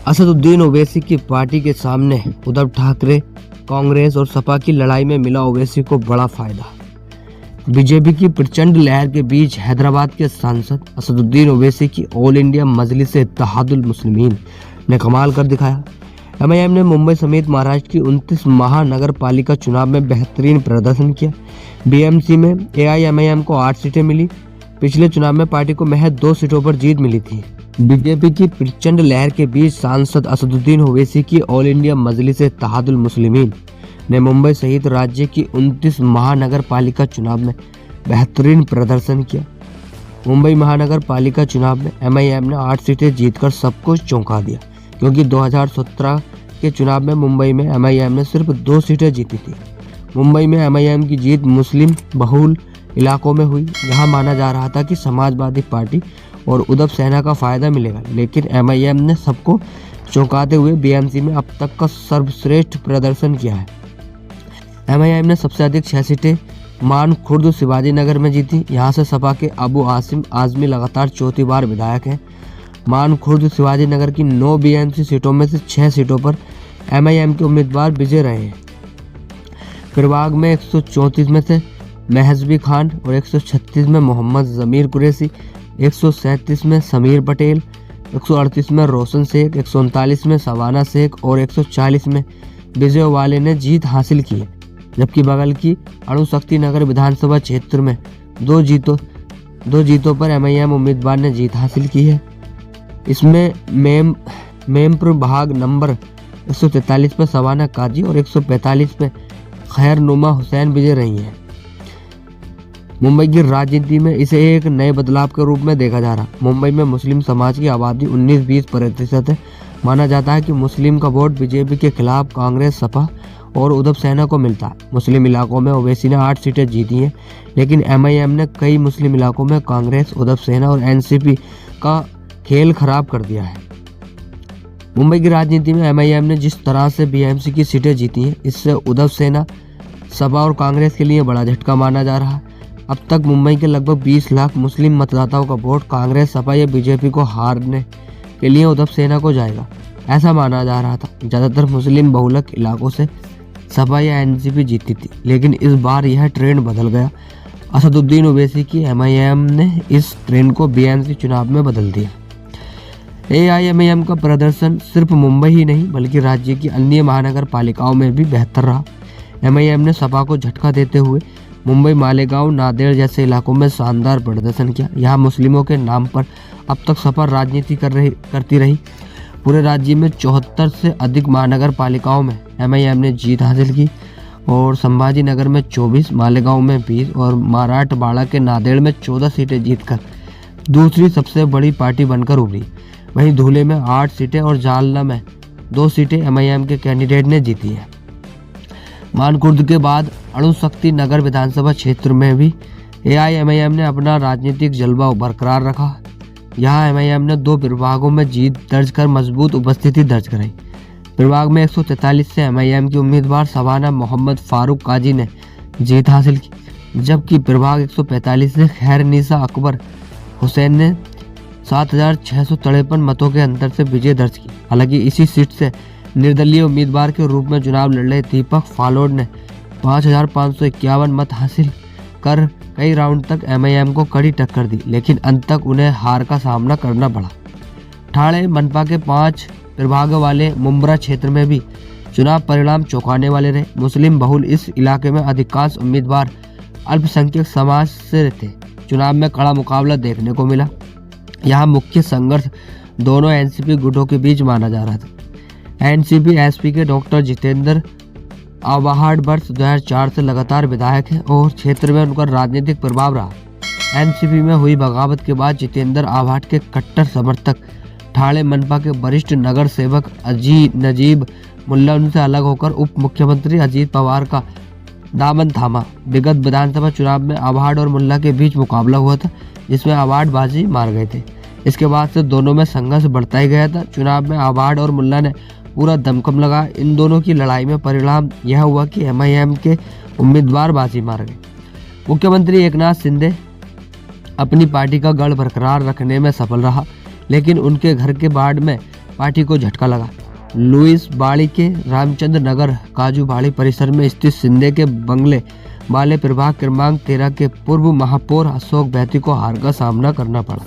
असदुद्दीन ओवैसी की पार्टी के सामने उद्धव ठाकरे, कांग्रेस और सपा की लड़ाई में मिला ओवैसी को बड़ा फायदा। बीजेपी की प्रचंड लहर के बीच हैदराबाद के सांसद असदुद्दीन ओवैसी की ऑल इंडिया मजलिस इत्तेहादुल मुस्लिमीन ने कमाल कर दिखाया। एमआईएम ने मुंबई समेत महाराष्ट्र की 29 महानगर पालिका चुनाव में बेहतरीन प्रदर्शन किया। बीएमसी में एआईएमआईएम को 8 सीटें मिली। पिछले चुनाव में पार्टी को महज 2 सीटों पर जीत मिली थी। बीजेपी की प्रचंड लहर के बीच सांसद असदुद्दीन ओवैसी की ऑल इंडिया मजलिस इत्तेहादुल मुस्लिमीन ने मुंबई सहित राज्य की 29 महानगर पालिका चुनाव में बेहतरीन प्रदर्शन किया। मुंबई महानगर पालिका चुनाव में एमआईएम ने 8 सीटें जीतकर सबको चौंका दिया, क्योंकि 2017 के चुनाव में मुंबई में एमआईएम ने सिर्फ 2 सीटें जीती थी। मुंबई में एमआईएम की जीत मुस्लिम बहुल इलाकों में हुई, जहां माना जा रहा था कि समाजवादी पार्टी और उद्धव सेना का फायदा मिलेगा, लेकिन एमआईएम ने सबको चौंकाते हुए बीएमसी में अब तक का सर्वश्रेष्ठ प्रदर्शन किया है। एमआईएम ने सबसे अधिक 6 सीटें मान खुर्द शिवाजी नगर में जीती। यहाँ से सपा के अबू आसिम आजमी लगातार चौथी बार विधायक हैं। मान खुर्द शिवाजी नगर की 9 बीएमसी सीटों में से 6 सीटों पर एमआईएम के उम्मीदवार विजय रहे हैं। फिरबाग में 134 में से महजबी खान और 136 में मोहम्मद जमीर कुरैशी, 137 में समीर पटेल, 138 में रोशन शेख, 139 में सवाना शेख और 140 में विजय वाले ने जीत हासिल की है। जबकि बगल की अणुशक्ति नगर विधानसभा क्षेत्र में दो जीतों पर एमआईएम उम्मीदवार ने जीत हासिल की है। इसमें मेम प्रभाग नंबर 143 पर सवाना काजी और 145 पे खैरनुमा हुसैन विजय रही हैं। मुंबई की राजनीति में इसे एक नए बदलाव के रूप में देखा जा रहा। मुंबई में मुस्लिम समाज की आबादी 19-20% है। माना जाता है कि मुस्लिम का वोट बीजेपी के खिलाफ कांग्रेस, सपा और उद्धव सेना को मिलता है। मुस्लिम इलाकों में ओवैसी ने 8 सीटें जीती हैं, लेकिन एमआईएम ने कई मुस्लिम इलाकों में कांग्रेस, उद्धव सेना और एनसीपी का खेल खराब कर दिया है। मुंबई की राजनीति में एमआईएम ने जिस तरह से बीएमसी की सीटें जीती हैं, इससे उद्धव सेना, सपा और कांग्रेस के लिए बड़ा झटका माना जा रहा है। अब तक मुंबई के लगभग 20 लाख मुस्लिम मतदाताओं का वोट कांग्रेस, सपा या बीजेपी को हारने के लिए उद्धव सेना को जाएगा, ऐसा माना जा रहा था। ज़्यादातर मुस्लिम बहुलक इलाकों से सपा या एनसीपी जीती थी, लेकिन इस बार यह ट्रेंड बदल गया। असदुद्दीन ओवैसी की एमआईएम ने इस ट्रेंड को बीएमसी चुनाव में बदल दिया। एआईएमआईएम का प्रदर्शन सिर्फ मुंबई ही नहीं बल्कि राज्य की अन्य महानगर पालिकाओं में भी बेहतर रहा। एमआईएम ने सपा को झटका देते हुए मुंबई, मालेगांव, नांदेड़ जैसे इलाकों में शानदार प्रदर्शन किया। यहाँ मुस्लिमों के नाम पर अब तक सपा राजनीति करती रही। पूरे राज्य में 74 से अधिक महानगर पालिकाओं में एमआईएम ने जीत हासिल की और संभाजी नगर में 24, मालेगांव में 20 और मराठवाड़ा के नांदेड़ में 14 सीटें जीतकर दूसरी सबसे बड़ी पार्टी बनकर उभरी। वहीं धुले में 8 सीटें और जालना में 2 सीटें एमआईएम के कैंडिडेट ने जीती है। मानकुर्द के बाद अणुशक्ति नगर विधानसभा क्षेत्र में भी एआईएमआईएम ने अपना राजनीतिक जलवा बरकरार रखा। यहाँ एमआईएम ने 2 प्रभागों में जीत दर्ज कर मजबूत उपस्थिति दर्ज कराई। प्रभाग में 143 से एमआईएम के उम्मीदवार सवाना मोहम्मद फारूक काजी ने जीत हासिल की, जबकि प्रभाग 145 से खैरनिसा अकबर हुसैन ने 7,653 मतों के अंतर से विजय दर्ज की। हालांकि इसी सीट से निर्दलीय उम्मीदवार के रूप में चुनाव लड़ रहे दीपक फालोड ने 5,551 मत हासिल कर कई राउंड तक एमआईएम को कड़ी टक्कर दी, लेकिन अंत तक उन्हें हार का सामना करना पड़ा। ठाणे मनपा के 5 प्रभाग वाले मुंब्रा क्षेत्र में भी चुनाव परिणाम चौंकाने वाले रहे। मुस्लिम बहुल इस इलाके में अधिकांश उम्मीदवार अल्पसंख्यक समाज से थे। चुनाव में कड़ा मुकाबला देखने को मिला। यहाँ मुख्य संघर्ष दोनों एनसीपी गुटों के बीच माना जा रहा था। एनसीपी एसपी के डॉक्टर जितेंद्र आवाहड वर्ष 2004 से लगातार विधायक हैं और क्षेत्र में उनका राजनीतिक प्रभाव रहा। एनसीपी में हुई बगावत के बाद जितेंद्र आवाहड के कट्टर समर्थक ठाणे मनपा के वरिष्ठ नगर सेवक नजीब मुल्ला उनसे अलग होकर उप मुख्यमंत्री अजीत पवार का दामन थामा। विगत विधानसभा चुनाव में आवाहड और मुल्ला के बीच मुकाबला हुआ था, जिसमें आवाहड बाजी मार गए थे। इसके बाद से दोनों में संघर्ष बढ़ता ही गया था। चुनाव में आवाहड और मुल्ला ने पूरा दमखम लगा। इन दोनों की लड़ाई में परिणाम यह हुआ कि एमआईएम के उम्मीदवार बाजी मार गए। मुख्यमंत्री एकनाथ शिंदे अपनी पार्टी का गढ़ बरकरार रखने में सफल रहा, लेकिन उनके घर के बाढ़ में पार्टी को झटका लगा। लुइस बाड़ी के रामचंद्र नगर काजूबाड़ी परिसर में स्थित शिंदे के बंगले वाले प्रभाग क्रमांक 13 के पूर्व महापौर अशोक बैती को हार का सामना करना पड़ा।